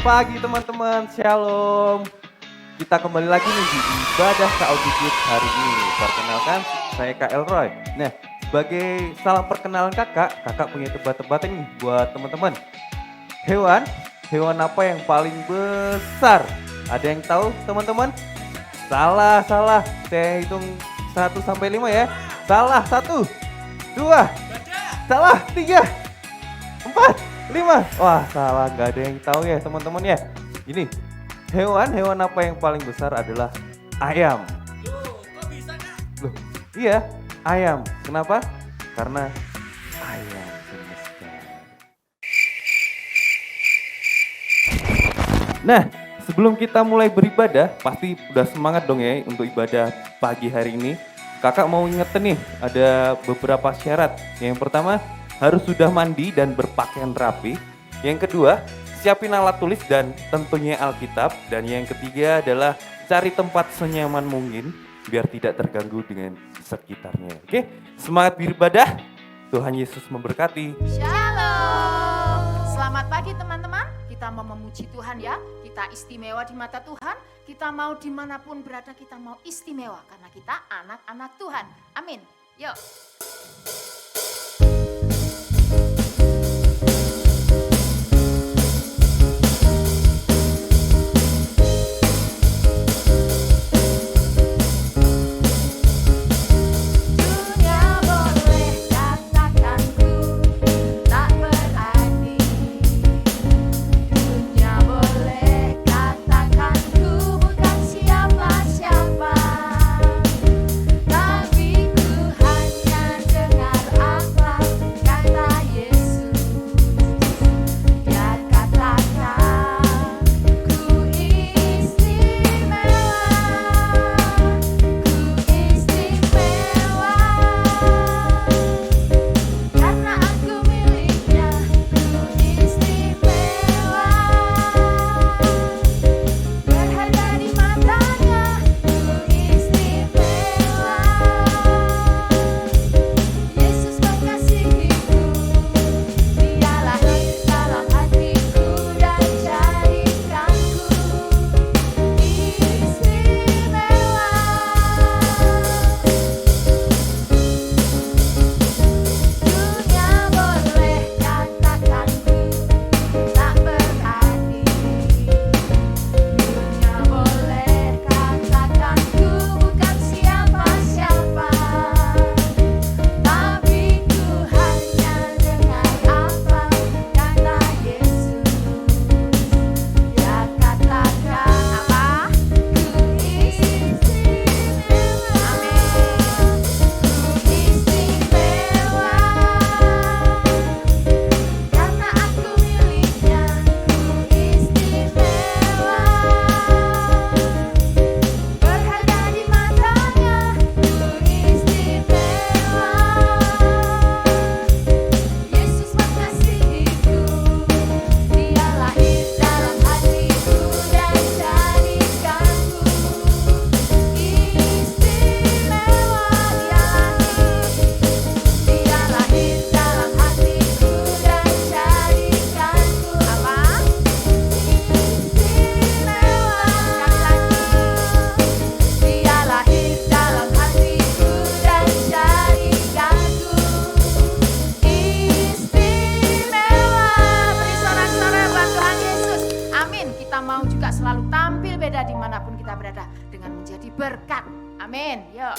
pagi teman-teman, shalom. Kita kembali lagi nih di ibadah Auditus hari ini. Perkenalkan, saya Kak Elroy. Nah, sebagai salam perkenalan kakak punya tebak-tebakan nih buat teman-teman. Hewan apa yang paling besar? Ada yang tahu teman-teman? Salah. Saya hitung 1 sampai 5 ya. Salah, 1, 2, salah, 3, 4, 5. Wah, salah, nggak ada yang tahu ya teman-teman ya. Ini hewan apa yang paling besar adalah ayam. Loh, kok bisa Kak? Loh, iya, ayam. Kenapa? Karena ayam semesta. Nah, sebelum kita mulai beribadah, pasti udah semangat dong ya untuk ibadah pagi hari ini. Kakak mau ingetin nih, ada beberapa syarat. Yang pertama, harus sudah mandi dan berpakaian rapi. Yang kedua, siapin alat tulis dan tentunya Alkitab. Dan yang ketiga adalah cari tempat senyaman mungkin biar tidak terganggu dengan sekitarnya. Oke, semangat beribadah. Tuhan Yesus memberkati. Shalom. Selamat pagi teman-teman. Kita mau memuji Tuhan ya. Kita istimewa di mata Tuhan. Kita mau dimanapun berada kita mau istimewa. Karena kita anak-anak Tuhan. Amin. Yuk. Berkat. Amin. Yuk.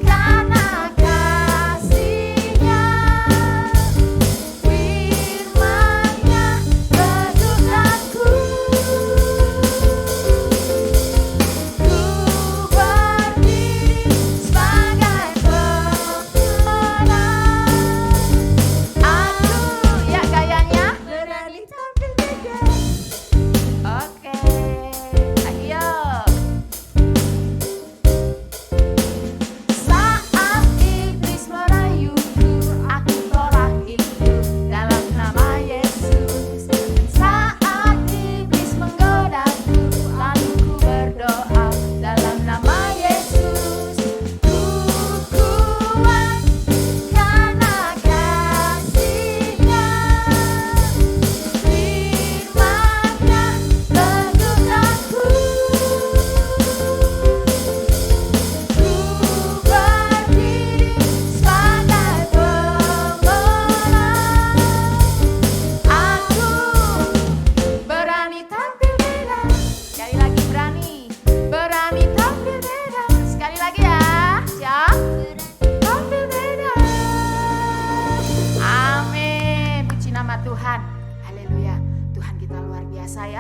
Karena kasih-Nya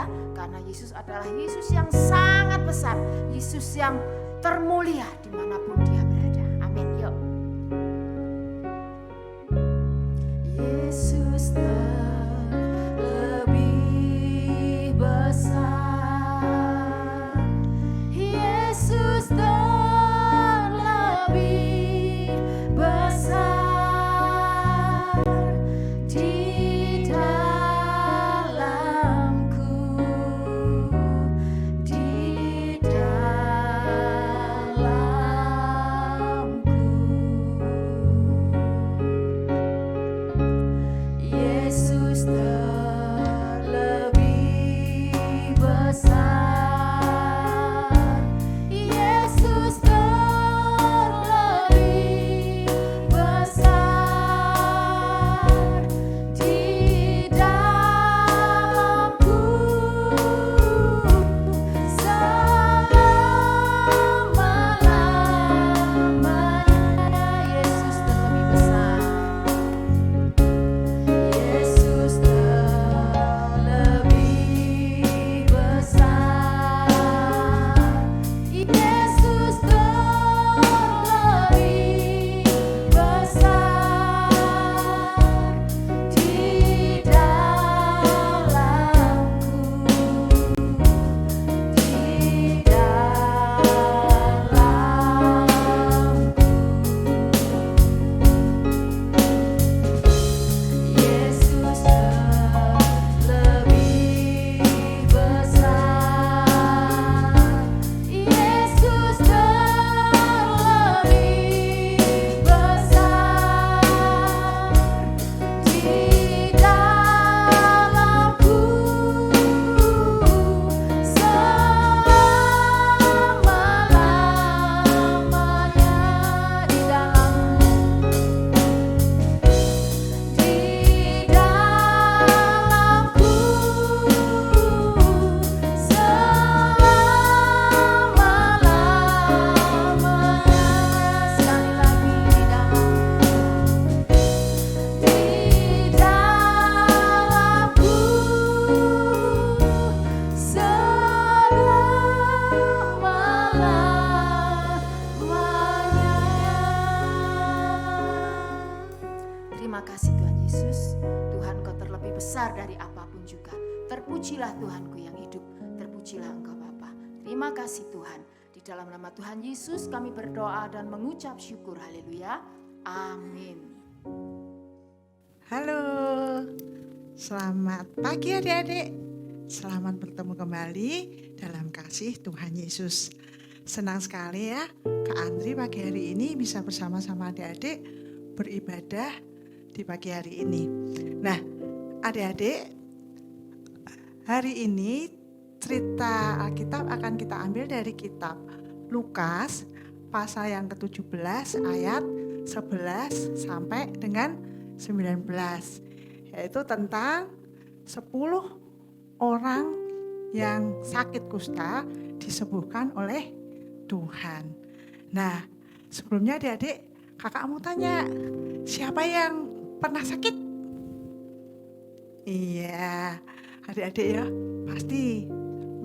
ya. Karena Yesus adalah Yesus yang sangat besar, Yesus yang termulia dimanapun dia berada. Amin. Yuk. Yesus terlebih besar, Yesus terlebih besar di dalamku, di dalamku. Yesus terlebih besar, Yesus terlebih besar di dalamku, selama-lamanya. Yesus terlebih besar, Yesus terlebih besar, Yesus terlebih besar di dalamku, di dalamku. Yesus terlebih besar, Yesus terlebih besar di dalamku, selama-lamanya di dalammu, di dalamku, selama-lamanya. Sekali lagi di dalamku, selama-lamanya. Terima kasih Tuhan Yesus. Tuhan, Kau terlebih besar dari apapun juga. Terpujilah Tuhanku yang hidup. Terpujilah Engkau Bapa. Terima kasih Tuhan. Di dalam nama Tuhan Yesus kami berdoa dan mengucap syukur. Haleluya. Amin. Halo, selamat pagi adik-adik. Selamat bertemu kembali dalam kasih Tuhan Yesus. Senang sekali ya, Kak Andri pagi hari ini bisa bersama-sama adik-adik beribadah di pagi hari ini. Nah, adik-adik, hari ini cerita Alkitab akan kita ambil dari kitab Lukas pasal yang ke-17 ayat 11 sampai dengan 19, yaitu tentang 10 orang yang sakit kusta disembuhkan oleh Tuhan. Nah, sebelumnya adik-adik, kakak mau tanya, siapa yang pernah sakit? Iya, adik-adik ya, pasti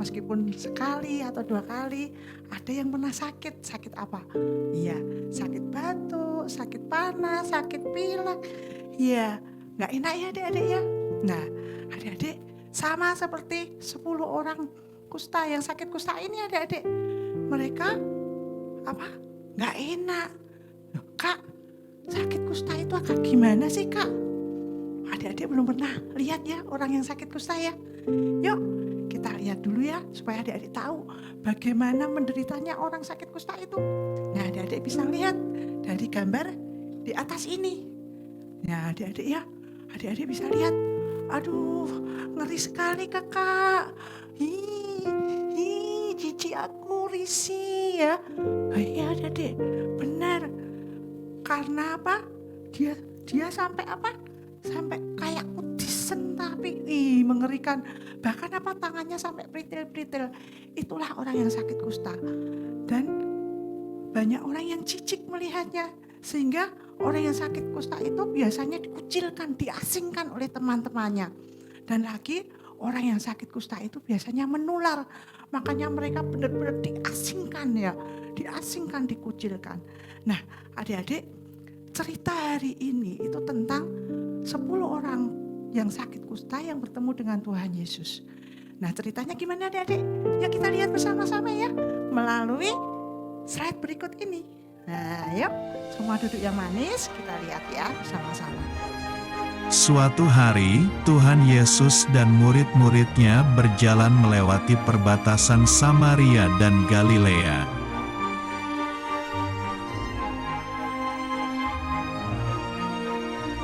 meskipun sekali atau 2 kali ada yang pernah sakit. Sakit apa? Iya, sakit batuk, sakit panas, sakit pilek. Iya, nggak enak ya adik-adik ya. Nah, adik-adik sama seperti 10 orang kusta yang sakit kusta ini adik-adik. Mereka apa? Nggak enak. Loh, Kak, sakit kusta itu agak gimana sih Kak? Adik-adik belum pernah lihat ya orang yang sakit kusta ya. Yuk kita lihat dulu ya supaya adik-adik tahu bagaimana menderitanya orang sakit kusta itu. Nah, adik-adik bisa lihat dari gambar di atas ini. Nah, adik-adik ya, adik-adik bisa lihat. Aduh, ngeri sekali kakak. Cici aku risih ya. Iya adik-adik, benar. Karena apa? Dia sampai apa? Sampai kayak kutisen tapi mengerikan. Bahkan apa tangannya sampai peritil-peritil. Itulah orang yang sakit kusta. Dan banyak orang yang cicik melihatnya. Sehingga orang yang sakit kusta itu biasanya dikucilkan, diasingkan oleh teman-temannya. Dan lagi orang yang sakit kusta itu biasanya menular. Makanya mereka benar-benar diasingkan ya, diasingkan, dikucilkan. Nah, adik-adik, cerita hari ini itu tentang 10 orang yang sakit kusta yang bertemu dengan Tuhan Yesus. Nah, ceritanya gimana adik-adik? Ya kita lihat bersama-sama ya, melalui slide berikut ini. Nah, yuk semua duduk yang manis, kita lihat ya bersama-sama. Suatu hari, Tuhan Yesus dan murid-muridnya berjalan melewati perbatasan Samaria dan Galilea.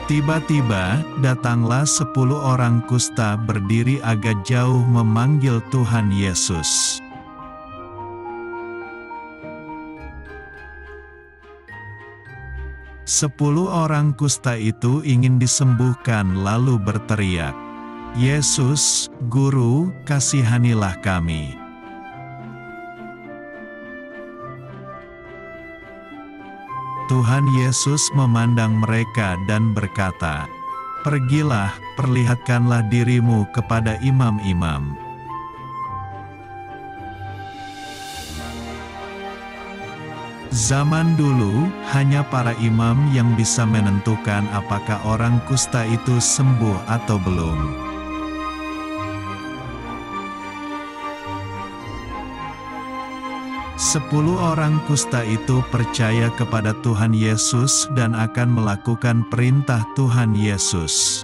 Tiba-tiba, datanglah 10 orang kusta berdiri agak jauh memanggil Tuhan Yesus. Sepuluh orang kusta itu ingin disembuhkan lalu berteriak, "Yesus, Guru, kasihanilah kami." Tuhan Yesus memandang mereka dan berkata, "Pergilah, perlihatkanlah dirimu kepada imam-imam." Zaman dulu, hanya para imam yang bisa menentukan apakah orang kusta itu sembuh atau belum. Sepuluh orang kusta itu percaya kepada Tuhan Yesus dan akan melakukan perintah Tuhan Yesus.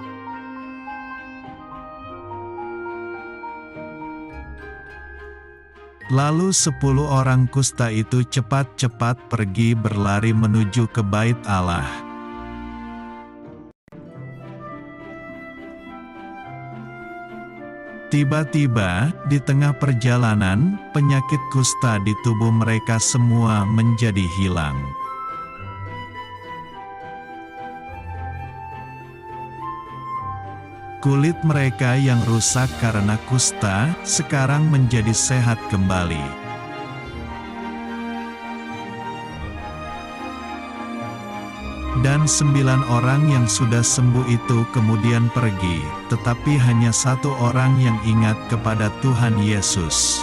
Lalu 10 orang kusta itu cepat-cepat pergi berlari menuju ke bait Allah. Tiba-tiba, di tengah perjalanan, penyakit kusta di tubuh mereka semua menjadi hilang. Kulit mereka yang rusak karena kusta, sekarang menjadi sehat kembali. Dan 9 orang yang sudah sembuh itu kemudian pergi, tetapi hanya 1 orang yang ingat kepada Tuhan Yesus.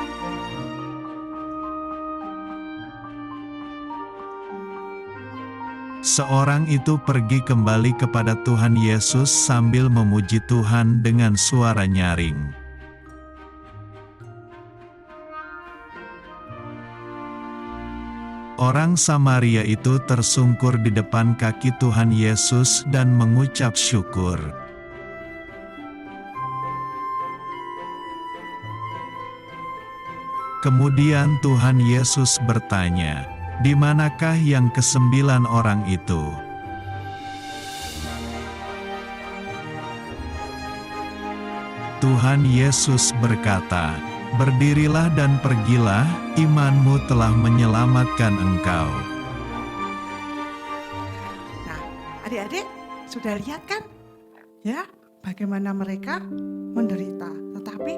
Seorang itu pergi kembali kepada Tuhan Yesus sambil memuji Tuhan dengan suara nyaring. Orang Samaria itu tersungkur di depan kaki Tuhan Yesus dan mengucap syukur. Kemudian Tuhan Yesus bertanya, "Di manakah yang ke-9 orang itu?" Tuhan Yesus berkata, "Berdirilah dan pergilah, imanmu telah menyelamatkan engkau." Nah, adik-adik sudah lihat kan? Ya, bagaimana mereka menderita. Tetapi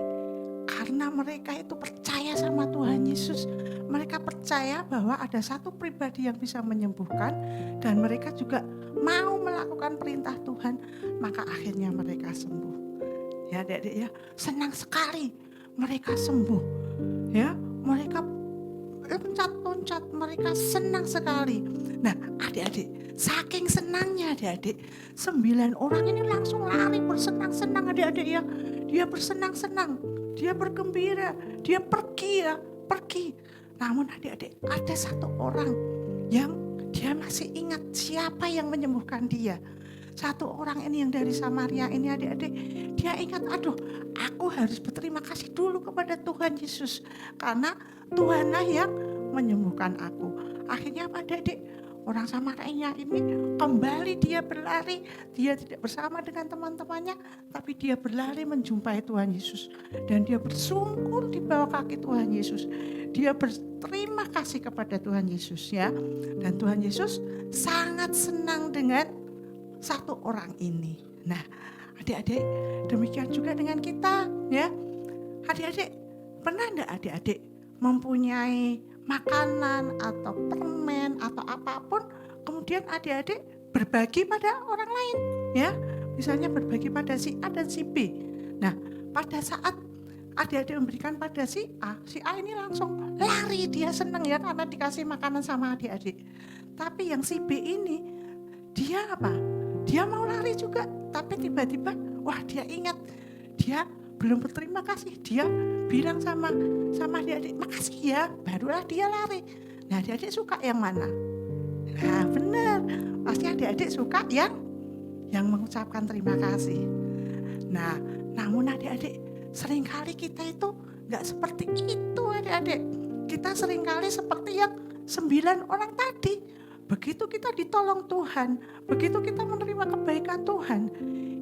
karena mereka itu percaya sama Tuhan Yesus, mereka percaya bahwa ada satu pribadi yang bisa menyembuhkan dan mereka juga mau melakukan perintah Tuhan, maka akhirnya mereka sembuh. Ya adik-adik ya, senang sekali mereka sembuh. Ya, mereka loncat-loncat, mereka senang sekali. Nah adik-adik, saking senangnya adik-adik, 9 orang ini langsung lari bersenang-senang adik-adik ya. Dia bersenang-senang, dia bergembira, dia pergi ya, pergi. Namun adik-adik, ada 1 orang yang dia masih ingat siapa yang menyembuhkan dia. 1 orang ini yang dari Samaria ini adik-adik, dia ingat, aduh aku harus berterima kasih dulu kepada Tuhan Yesus. Karena Tuhanlah yang menyembuhkan aku. Akhirnya apa adik-adik? Orang Samaria ini kembali dia berlari, dia tidak bersama dengan teman-temannya, tapi dia berlari menjumpai Tuhan Yesus. Dan dia bersungkur di bawah kaki Tuhan Yesus. Dia berterima kasih kepada Tuhan Yesus ya. Dan Tuhan Yesus sangat senang dengan 1 orang ini. Nah adik-adik, demikian juga dengan kita ya. Adik-adik, pernah enggak adik-adik mempunyai makanan atau permen atau apapun, kemudian adik-adik berbagi pada orang lain ya, misalnya berbagi pada si A dan si B. Nah pada saat adik-adik memberikan pada si A ini langsung lari, dia senang ya karena dikasih makanan sama adik-adik. Tapi yang si B ini, dia apa? Dia mau lari juga, tapi tiba-tiba, wah dia ingat, dia belum berterima kasih. Dia bilang sama adik-adik, makasih ya, barulah dia lari. Nah adik-adik suka yang mana? Nah benar, pasti adik-adik suka yang mengucapkan terima kasih. Nah namun adik-adik, seringkali kita itu nggak seperti itu adik-adik. Kita seringkali seperti yang 9 orang tadi. Begitu kita ditolong Tuhan, begitu kita menerima kebaikan Tuhan,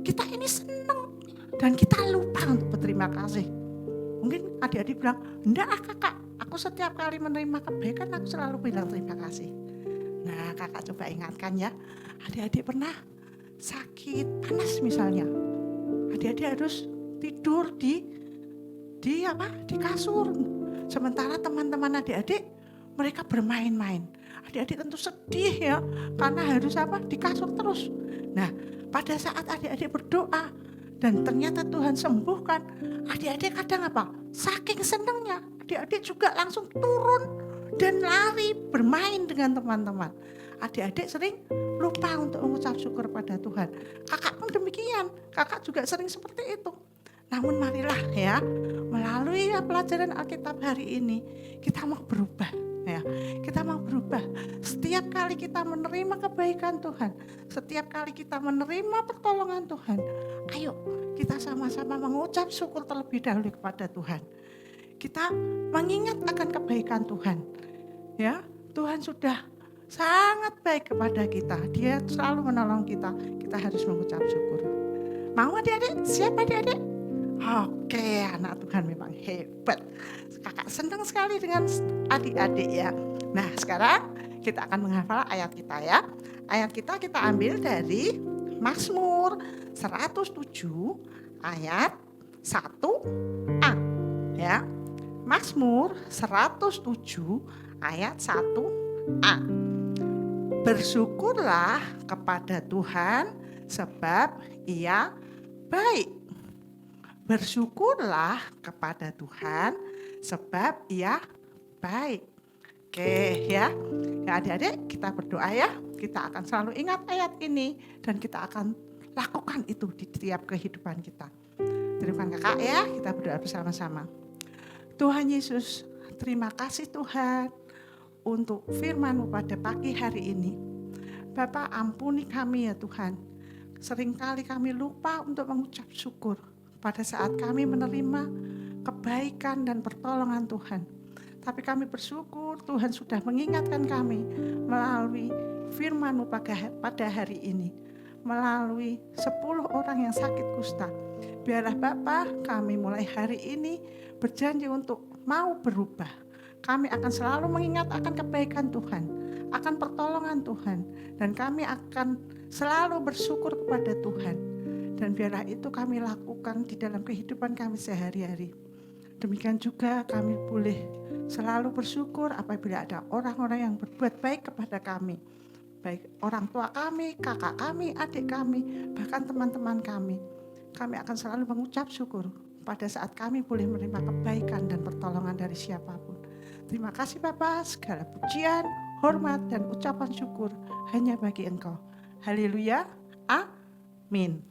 kita ini senang dan kita lupa untuk berterima kasih. Mungkin adik-adik bilang, enggak kakak, aku setiap kali menerima kebaikan aku selalu bilang terima kasih. Nah kakak coba ingatkan ya, adik-adik pernah sakit panas misalnya, adik-adik harus tidur di kasur. Sementara teman-teman adik-adik mereka bermain-main. Adik-adik tentu sedih ya, karena harus di kasur terus. Nah, pada saat adik-adik berdoa dan ternyata Tuhan sembuhkan, adik-adik kadang saking senangnya, adik-adik juga langsung turun dan lari bermain dengan teman-teman. Adik-adik sering lupa untuk mengucap syukur pada Tuhan. Kakak pun demikian, kakak juga sering seperti itu. Namun marilah ya, melalui pelajaran Alkitab hari ini, kita mau berubah ya. Kita mau berubah. Setiap kali kita menerima kebaikan Tuhan, setiap kali kita menerima pertolongan Tuhan, ayo kita sama-sama mengucap syukur terlebih dahulu kepada Tuhan. Kita mengingat akan kebaikan Tuhan. Ya, Tuhan sudah sangat baik kepada kita. Dia selalu menolong kita. Kita harus mengucap syukur. Mau adik-adik? Siap adik-adik? Oke, anak Tuhan memang hebat. Kakak senang sekali dengan adik-adik ya. Nah sekarang kita akan menghafal ayat kita ya. Ayat kita ambil dari Mazmur 107 ayat 1a ya. Mazmur 107 ayat 1a. Bersyukurlah kepada Tuhan sebab Ia baik. Bersyukurlah kepada Tuhan sebab Ia baik. Oke ya. Ya adik-adik, kita berdoa ya. Kita akan selalu ingat ayat ini dan kita akan lakukan itu di setiap kehidupan kita. Terima kakak ya, kita berdoa bersama-sama. Tuhan Yesus, terima kasih Tuhan untuk firman-Mu pada pagi hari ini. Bapak ampuni kami ya Tuhan. Seringkali kami lupa untuk mengucap syukur pada saat kami menerima kebaikan dan pertolongan Tuhan. Tapi kami bersyukur Tuhan sudah mengingatkan kami melalui firman-Mu pada hari ini. Melalui 10 orang yang sakit kusta. Biarlah Bapa kami mulai hari ini berjanji untuk mau berubah. Kami akan selalu mengingat akan kebaikan Tuhan, akan pertolongan Tuhan. Dan kami akan selalu bersyukur kepada Tuhan. Dan biarlah itu kami lakukan di dalam kehidupan kami sehari-hari. Demikian juga kami boleh selalu bersyukur apabila ada orang-orang yang berbuat baik kepada kami. Baik orang tua kami, kakak kami, adik kami, bahkan teman-teman kami. Kami akan selalu mengucap syukur pada saat kami boleh menerima kebaikan dan pertolongan dari siapapun. Terima kasih Bapa, segala pujian, hormat, dan ucapan syukur hanya bagi Engkau. Haleluya, amin.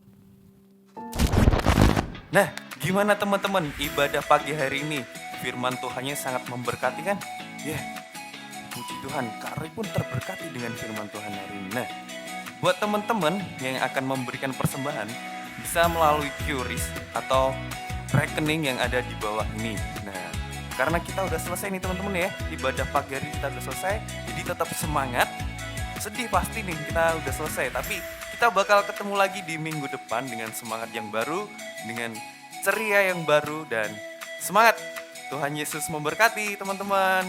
Nah, gimana teman-teman ibadah pagi hari ini? Firman Tuhannya sangat memberkati kan? Ya, puji Tuhan, Kak Roy pun terberkati dengan firman Tuhan hari ini. Nah, buat teman-teman yang akan memberikan persembahan, bisa melalui QRIS atau rekening yang ada di bawah ini. Nah, karena kita udah selesai nih teman-teman ya, ibadah pagi hari kita udah selesai, jadi tetap semangat. Sedih pasti nih kita udah selesai, tapi kita bakal ketemu lagi di minggu depan dengan semangat yang baru, dengan ceria yang baru, dan semangat. Tuhan Yesus memberkati teman-teman.